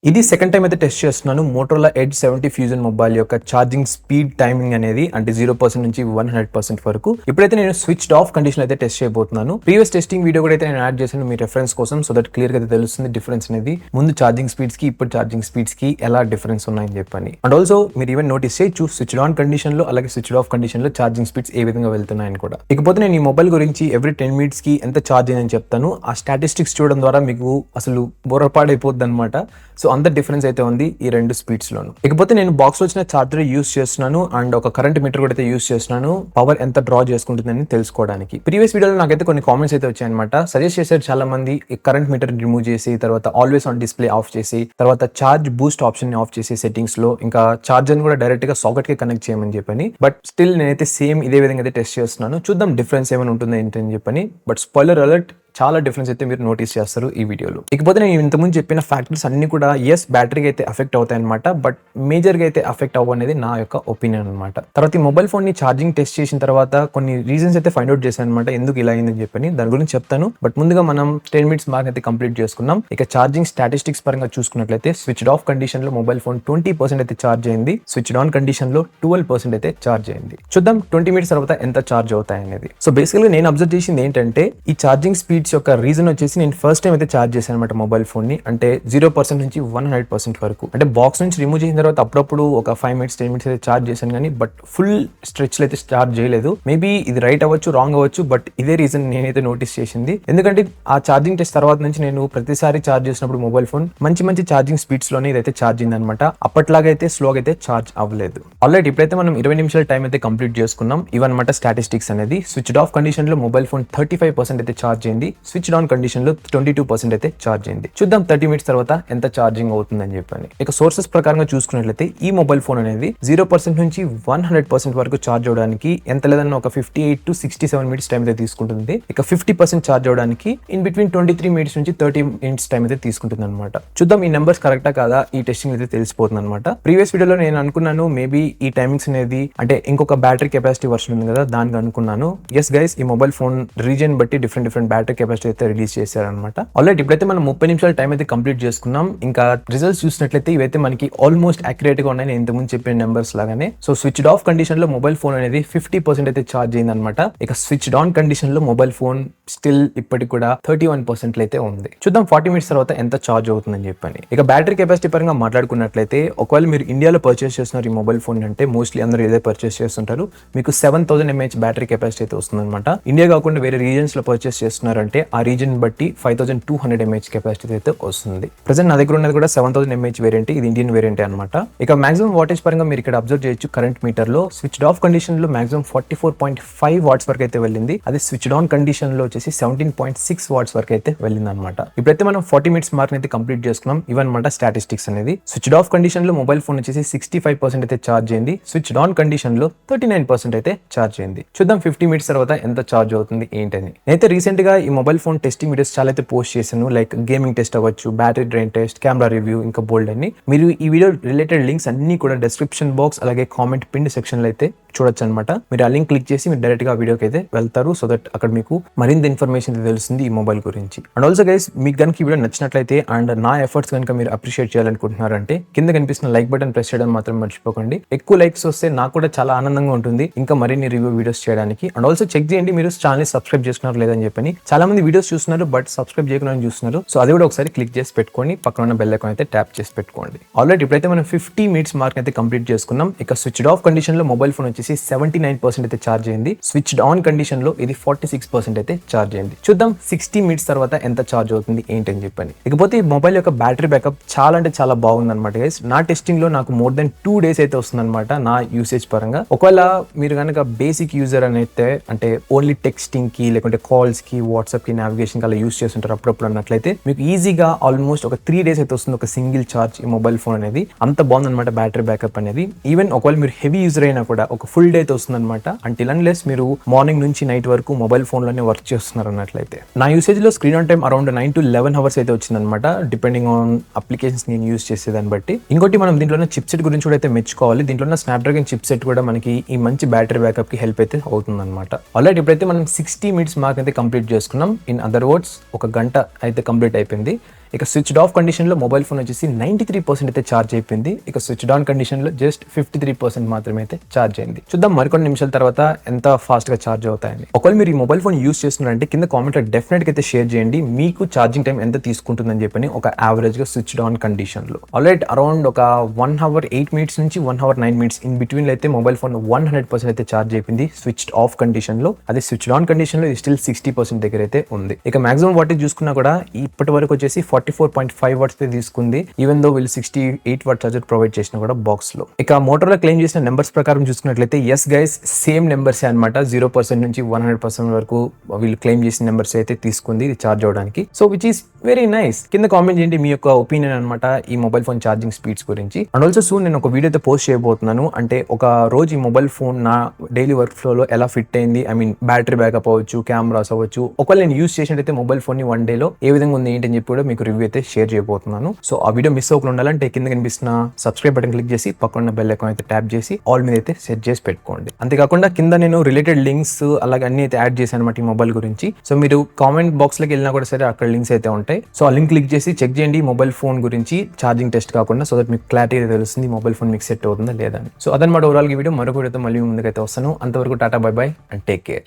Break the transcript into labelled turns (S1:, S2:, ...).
S1: ఇది second time అయితే test చేస్తున్నాను. మోటోరోలా ఎడ్జ్ 70 ఫ్యూజన్ మొబైల్ యొక్క ఛార్జింగ్ స్పీడ్ టైమింగ్ అనేది అంటే 0% నుంచి 100% వరకు. ఇప్పుడైతే నేను స్విచ్డ్ ఆఫ్ కండిషన్ అయితే టెస్ట్ చేయబోతున్నాను. ప్రీవియస్ టెస్టింగ్ వీడియో కూడా అయితే నేను యాడ్ చేశాను మీ రెఫరెన్స్ కోసం, సో దట్ క్లియర్ గా తెలుస్తుంది డిఫరెన్స్ అనేది ముందు ఛార్జింగ్ స్పీడ్స్ కి ఇప్పుడు ఛార్జింగ్ స్పీడ్స్ కి ఎలా డిఫరెన్స్ ఉన్నాయని చెప్పని. అండ్ ఆల్సో మీరు ఈవెన్ నోటీస్ చేయొచ్చు స్విచ్డ్ ఆన్ కండిషన్ లో అలాగే స్విచ్డ్ ఆఫ్ కండిషన్ లో ఛార్జింగ్ స్పీడ్స్ ఏ విధంగా వెళ్తున్నాయని కూడా. ఇకపోతే నేను ఈ మొబైల్ గురించి ఎవ్రీ 10 minutes కి ఎంత ఛార్జ్ అయిందని చెప్తాను. ఆ స్టాటిస్టిక్స్ చూడడం ద్వారా మీకు అసలు బుర్రపాడైపోద్ది అనమాట. సో అంత డిఫరెన్స్ అయితే ఉంది ఈ రెండు స్పీడ్స్ లోను. ఇకపోతే నేను బాక్స్ లో వచ్చిన చార్జర్ యూస్ చేస్తున్నాను అండ్ ఒక కరెంట్ మీటర్ కూడా అయితే యూస్ చేస్తున్నాను పవర్ ఎంత డ్రా చేసుకుంటుందని తెలుసుకోవడానికి. ప్రీవియస్ వీడియోలో నాకైతే కొన్ని కామెంట్స్ అయితే వచ్చాయన్నమాట. సజెస్ట్ చేశారు చాలా మంది కరెంట్ మీటర్ రిమూవ్ చేసి తర్వాత ఆల్వేస్ ఆన్ డిస్ప్లే ఆఫ్ చేసి తర్వాత చార్జ్ బూస్ట్ ఆప్షన్ ని ఆఫ్ చేసి సెట్టింగ్స్ లో ఇంకా చార్జర్ కూడా డైరెక్ట్ గా సాకెట్ కి కనెక్ట్ చేయమని చెప్పని. బట్ స్టిల్ నేనైతే సేమ్ ఇదే విధంగా అయితే టెస్ట్ చేస్తున్నాను. చూద్దాం డిఫరెన్స్ ఏమైనా ఉంటుందో ఏంటని చెప్పని. బట్ స్పాయిలర్ అలర్ట్, చాలా డిఫరెన్స్ అయితే మీరు నోటీస్ చేస్తారు ఈ వీడియోలో. ఇకపోతే నేను ఇంతకుముందు చెప్పిన ఫ్యాక్టర్స్ అన్ని కూడా ఎస్ బ్యాటరీకి అయితే అఫెక్ట్ అవుతాయి అనమాట, బట్ మేజర్ గా అయితే అఫెక్ట్ అవ్వనేది నా యొక్క ఒపీనియన్ అనమాట. తర్వాత ఈ మొబైల్ ఫోన్ ని ఛార్జింగ్ టెస్ట్ చేసిన తర్వాత కొన్ని రీజన్స్ అయితే ఫైండ్ అవుట్ చేశాను అనమాట, ఎందుకు ఇలా అయిందని చెప్పని. దాని గురించి చెప్తాను. బట్ ముందుగా మనం 10 minutes మార్క్ అయితే కంప్లీట్ చేసుకున్నాం. ఇక ఛార్జింగ్ స్టాటిస్టిక్స్ పరంగా చూసుకున్నట్లయితే స్విచ్డ్ ఆఫ్ కండిషన్ లో మొబైల్ ఫోన్ 20% అయితే ఛార్జ్ అయింది. స్విచ్డ్ ఆన్ కండిషన్ లో 12% అయితే ఛార్జ్ అయింది. చూద్దాం 20 minutes తర్వాత ఎంత ఛార్జ్ అవుతాయి అనేది. సో బేసికల్గా నేను అబ్జర్వ్ చేసింది ఏంటంటే ఈ ఛార్జింగ్ స్పీడ్స్ యొక్క రీజన్ వచ్చేసి నేను ఫస్ట్ టైం అయితే ఛార్జ్ చేశాను అనమాట మొబైల్ ఫోన్ ని. అంటే 0% నుంచి 100% వరకు. అంటే బాక్స్ నుంచి రిమూవ్ చేసిన తర్వాత అప్పుడప్పుడు ఒక 5 minutes 10 minutes అయితే ఛార్జ్ చేశాను కానీ బట్ ఫుల్ స్ట్రెచ్ లో అయితే ఛార్జ్ చేయలేదు. మేబీ ఇది రైట్ అవ్వచ్చు రాంగ్ అవ్వచ్చు, బట్ ఇదే రీజన్ నేనైతే నోటీస్ చేసింది. ఎందుకంటే ఆ ఛార్జింగ్ టెస్ట్ తర్వాత నుంచి నేను ప్రతిసారి ఛార్జ్ చేసినప్పుడు మొబైల్ ఫోన్ మంచి ఛార్జింగ్ స్పీడ్స్ లోనే ఇదైతే ఛార్జింగ్ అనమాట. అప్పట్లాగా అయితే స్లోగా అయితే ఛార్జ్ అవ్వలేదు. ఆల్రెడీ ఇప్పుడైతే మనం 20 నిమిషాల టైం అయితే కంప్లీట్ చేసుకున్నాం. ఇవన్నమాట స్టాటిస్టిక్స్ అనేది. స్విచ్డ్ ఆఫ్ కండిషన్ లో మొబైల్ ఫోన్ 35% అయితే ఛార్జ్ అయింది. స్విచ్డ్ ఆన్ కండిషన్ లో 22% అయితే ఛార్జ్ అయింది. చూద్దాం 30 minutes తర్వాత ఎంత ఛార్జింగ్ అవుతుందని చెప్పని. ఇక సోర్సెస్ ప్రకారంగా చూసుకున్నట్లయితే ఈ మొబైల్ ఫోన్ అనేది 0% నుంచి 100% వరకు ఛార్జ్ అవడానికి ఎంత లేదన్నా ఒక 58 to 67 minutes టైం అయితే తీసుకుంటుంది. ఇక 50% ఛార్జ్ అవడానికి ఇన్ బిట్వీన్ 23 minutes నుంచి 30 minutes టైం అయితే తీసుకుంటుంది అనమాట. చూద్దాం ఈ నెంబర్స్ కరెక్టా కాదా ఈ టెస్టింగ్ అయితే తెలిసిపోతుంది అనమాట. ప్రీవియస్ వీడియోలో నేను అనుకున్నాను మేబీ ఈ టైమింగ్స్ అనేది అంటే ఇంకొక బ్యాటరీ కెపాసిటీ వర్షన్ ఉంది కదా దానికి అనుకున్నాను. ఎస్ గైస్, ఈ మొబైల్ ఫోన్ రీజన్ బట్టి డిఫరెంట్ బ్యాటరీ కెపాసిటీ అయితే రిలీజ్ చేశారనమాట. ఆల్రెడీ ఇప్పుడైతే మనం 30 నిమిషాల టైం అయితే కంప్లీట్ చేసుకున్నాం. ఇంకా రిజల్ట్స్ చూసినట్లయితే ఇవైతే మనకి ఆల్మోస్ట్ యాక్యురేట్ గా ఉన్నాయి నేను ఇంతకుముందు చెప్పిన నెంబర్స్ లాగానే. సో స్విచ్డ్ ఆఫ్ కండిషన్ లో మొబైల్ ఫోన్ అనేది 50% అయితే ఛార్జ్ అయింది అనమాట. ఇక స్విచ్డ్ ఆన్ కండిషన్ లో మొబైల్ ఫోన్ స్టిల్ ఇప్పటికి కూడా 31% అయితే ఉంది. చూద్దాం 40 minutes తర్వాత ఎంత ఛార్జ్ అవుతుందని చెప్పని. ఇక బ్యాటరీ కెపాసిటీ పరంగా మాట్లాడుకున్నట్లయితే ఒకవేళ మీరు ఇండియాలో పర్చేస్ చేస్తున్నారు ఈ మొబైల్ ఫోన్ అంటే మోస్ట్లీ అందరూ ఇదే పర్చేస్ చేస్తుంటారు. మీకు 7000 mAh బ్యాటరీ కెపాసిటీ అయితే వస్తుంది అనమాట. ఇండియా కాకుండా వేరే రీజన్స్ లో పర్చేస్ చేస్తున్నారంటే ఆ రీజన్ బట్టి 5200 mAh కెపాసిటీ అయితే వస్తుంది. ప్రెసెంట్ నా దగ్గర ఉన్నది కూడా 7000 mAh వేరియంట్, ఇది ఇండియన్ వేరియంట్ అనమాట. ఇక మాక్సిమం వాటేజ్ పరంగా మీరు ఇక్కడ అబ్జర్వ్ చేయొచ్చు కరెంట్ మీటర్ లో స్విచ్డ్ ఆఫ్ కండిషన్ లో మాక్సిమం 44.5 watts వరకు అయితే వెళ్ళింది. అదే స్విచ్డ్ ఆన్ కండిషన్ లో వచ్చేసి 17.6 watts వరకు అయితే వెళ్ళింది అనమాట. ఇప్పుడైతే మనం 40 minutes మార్క్ అయితే కంప్లీట్ చేసుకున్నాం. ఇవన్నమాట స్టాటిస్టిక్స్ అనేది. స్విచ్డ్ ఆఫ్ కండిషన్ లో మొబైల్ ఫోన్ వచ్చేసి 65% అయితే ఛార్జ్ అయింది. స్విచ్డ్ ఆన్ కండిషన్ లో 39% అయితే ఛార్జ్ అయింది. చూద్దాం 50 minutes తర్వాత ఎంత ఛార్జ్ అవుతుంది ఏంటని. నేనైతే రీసెంట్ గా ఈ మొబైల్ ఫోన్ టెస్టింగ్ వీడియోస్ చాలా అయితే పోస్ట్ చేశాను. లైక్ గేమింగ్ టెస్ట్ అవ్వచ్చు, battery drain test, camera review, ఇంకా బోల్డ్ అన్ని. మీరు ఈ వీడియో రిలేటెడ్ లింక్స్ అన్ని కూడా డిస్క్రిప్షన్ బాక్స్ అలాగే కామెంట్ పిన్ సెక్షన్ లో అయితే చూడొచ్చు అనమాట. మీరు ఆ లింక్ క్లిక్ చేసి మీరు డైరెక్ట్ గా వీడియోకి అయితే వెళ్తారు. సో దట్ అక్కడ మీకు మరింత ఇన్ఫర్మేషన్ తెలుస్తుంది ఈ మొబైల్ గురించి. అండ్ ఆల్సో గైస్, మీకు కనుక ఈ వీడియో నచ్చినట్లయితే అండ్ నా ఎఫర్ట్స్ కనుక మీరు అప్రిషియేట్ చేయాలనుకుంటున్నారంటే కింద కనిపిస్తున్న లైక్ బటన్ ప్రెస్ చేయడం మాత్రం మర్చిపోకండి. ఎక్కువ లైక్స్ వస్తే నాకు కూడా చాలా ఆనందంగా ఉంటుంది ఇంకా మరిన్ని రివ్యూ వీడియోస్ చేయడానికి. అండ్ ఆల్సో చెక్ చేయండి మీరు ఛానల్ సబ్స్క్రైబ్ చేసుకున్నారు లేదని చెప్పని. చాలా మంది వీడియోస్ చూస్తున్నారు బట్ సబ్స్క్రైబ్ చేయకుండా చూస్తున్నారు. సో అది కూడా ఒకసారి క్లిక్ చేసి పెట్టుకోండి. పక్కన ఉన్న బెల్ ఐకాన్ అయితే ట్యాప్ చేసి పెట్టుకోండి. ఆల్రెడీ ఇప్పుడైతే మనం 50 minutes మార్క్ అయితే కంప్లీట్ చేసుకున్నాం. ఇక స్విచ్డ్ ఆఫ్ కండిషన్ లో మొబైల్ ఫోన్ వచ్చేసి 79% అయితే ఛార్జ్ అయింది. స్విచ్డ్ ఆన్ కండిషన్ లో ఇది 46% అయితే ఛార్జ్ అయింది. చూద్దాం 60 minutes తర్వాత ఎంత ఛార్జ్ అవుతుంది ఏంటని చెప్పని. ఇకపోతే ఈ మొబైల్ యొక్క బ్యాటరీ బ్యాకప్ చాలా అంటే చాలా బాగుంది అనమాట గైస్. నా టెస్టింగ్ లో నాకు మోర్ దెన్ 2 days అయితే వస్తుంది అనమాట నా యూసేజ్ పరంగా. ఒకవేళ మీరు కనుక బేసిక్ యూజర్ అని అయితే అంటే ఓన్లీ టెక్స్టింగ్ కి లేకుంటే కాల్స్ కి వాట్సాప్ కి నావిగేషన్ కి అలా యూస్ చేస్తుంటారు అప్పుడప్పుడు అన్నట్లయితే మీకు ఈజీగా ఆల్మోస్ట్ ఒక 3 days అయితే వస్తుంది ఒక సింగిల్ ఛార్జ్ ఈ మొబైల్ ఫోన్ అనేది. అంత బాగుందన్నమాట బ్యాటరీ బ్యాకప్ అనేది. ఈవెన్ ఒకవేళ మీరు హెవీ యూజర్ అయినా కూడా ఒక ఫుల్ డే అయితే వస్తుంది అనమాట. అంటిల్ అన్లెస్ మీరు మార్నింగ్ నుంచి నైట్ వరకు మొబైల్ ఫోన్ లోనే వర్క్ చేస్తున్నారు అన్నట్లయితే. నా యూసేజ్ లో screen on time around 9 to 11 hours అయితే వచ్చిందనమాట, డిపెండింగ్ ఆన్ అప్లికేషన్స్ నేను యూస్ చేసేదాన్ని బట్టి. ఇంకోటి మనం దీంట్లో చిప్ సెట్ గురించి కూడా అయితే మెచ్చుకోవాలి. దీంట్లో ఉన్న స్నాప్డ్రాగన్ చిప్ సెట్ కూడా మనకి ఈ మంచి బ్యాటరీ బ్యాకప్ కి హెల్ప్ అయితే అవుతుంది అనమాట. ఆల్రెడీ ఇప్పుడైతే మనం 60 minutes మార్క్ అయితే కంప్లీట్ చేసుకున్నాం. ఇన్ అదర్ వర్డ్స్ ఒక గంట అయితే కంప్లీట్ అయిపోయింది. ఇక స్విచ్డ్ ఆఫ్ కండిషన్ లో మొబైల్ ఫోన్ వచ్చేసి 93% అయితే ఛార్జ్ అయిపోయింది. ఇక స్విచ్డ్ ఆన్ కండిషన్ లో జస్ట్ 53% మాత్రమే అయితే ఛార్జ్ అయింది. చూద్దాం మరికొన్ని నిమిషాల తర్వాత ఎంత ఫాస్ట్ గా ఛార్జ్ అవుతాయని. ఒకవేళ మీరు ఈ మొబైల్ ఫోన్ యూస్ చేస్తున్నారంటే కింద కామెంట్ లో డెఫినెట్ గా అయితే షేర్ చేయండి మీకు ఛార్జింగ్ టైం ఎంత తీసుకుంటుందని చెప్పని ఒక యావరేజ్ గా స్విచ్డ్ ఆన్ కండిషన్ లో. ఆల్రైట్ అరౌండ్ ఒక 1 hour 8 minutes నుంచి 1 hour 9 minutes ఇన్ బిట్వీన్ లో అయితే మొబైల్ ఫోన్ 100% అయితే ఛార్జ్ అయిపోయింది స్విచ్డ్ ఆఫ్ కండిషన్ లో. అదే స్విచ్డ్ ఆన్ కండిషన్ లో ఇది స్టిల్ 60% దగ్గర అయితే ఉంది. ఇక మాక్సిమం వాటేజ్ చూసుకున్నా కూడా ఇప్పటి వరకు వచ్చేసి 44.5 watts తీసుకుంది. ఈవెన్ దో వీళ్ళు 68 watt చార్జర్ ప్రొవైడ్ చేసిన కూడా బాక్స్ లో. ఇక మోటోరోలా క్లెయిమ్ చేసిన నెంబర్స్ ప్రకారం చూసుకున్నట్లయితే ఎస్ గైస్ సేమ్ నెంబర్స్ అనమాట. 0% నుంచి 100% వరకు వీళ్ళు క్లెయిమ్ చేసిన నెంబర్స్ అయితే తీసుకుంది ఇది ఛార్జ్ అవడానికి. So which is very nice. కింద కామెంట్ చేయండి మీ యొక్క ఒపీనియన్ అనమాట ఈ మొబైల్ ఫోన్ ఛార్జింగ్ స్పీడ్స్ గురించి. అండ్ ఆల్సో సూన్ నేను ఒక వీడియో అయితే పోస్ట్ చేయబోతున్నాను. అంటే ఒక రోజు ఈ మొబైల్ ఫోన్ నా డైలీ వర్క్ ఫ్లో లో ఎలా ఫిట్ అయింది, ఐ మీన్ బ్యాటరీ బ్యాకప్ అవ్వచ్చు, కెమెరాస్ అవ్వచ్చు, ఒకవేళ నేను యూస్ చేసినట్టయితే మొబైల్ ఫోన్ ని 1 day లో ఏ విధంగా ఉంది ఏంటని చెప్పి కూడా మీకు రివ్యూ అయితే షేర్ చేయబోతున్నాను. సో ఆ వీడియో మిస్ అవ్వకుండా ఉండాలంటే కింద కనిపిస్తున్న సబ్స్క్రైబ్ బటన్ క్లిక్ చేసి పక్కన బెల్ ఐకాన్ అయితే ట్యాప్ చేసి ఆల్ మీద అయితే సెట్ చేసి పెట్టుకోండి. అంతేకాకుండా కింద నేను రిలేటెడ్ లింక్స్ అలాగే అన్ని అయితే యాడ్ చేశాను అనమాట ఈ మొబైల్ గురించి. సో మీరు కామెంట్ బాక్స్ లోకి వెళ్ళినా కూడా సరే అక్కడ లింక్స్ అయితే ఉంటాయి. సో ఆ లింక్ క్లిక్ చేసి చెక్ చేయండి మొబైల్ ఫోన్ గురించి ఛార్జింగ్ టెస్ట్ కాకుండా, సో దట్ మీకు క్లారిటీ అయితే తెలుస్తుంది మొబైల్ ఫోన్ మీకు సెట్ అవుతుందా లేదా అని. సో అదనమాట ఓవరాల్ ఈ వీడియో. మరొక వీడియోతో మళ్ళీ ముందుకైతే వస్తాను. అంతవరకు tata bye by and take care.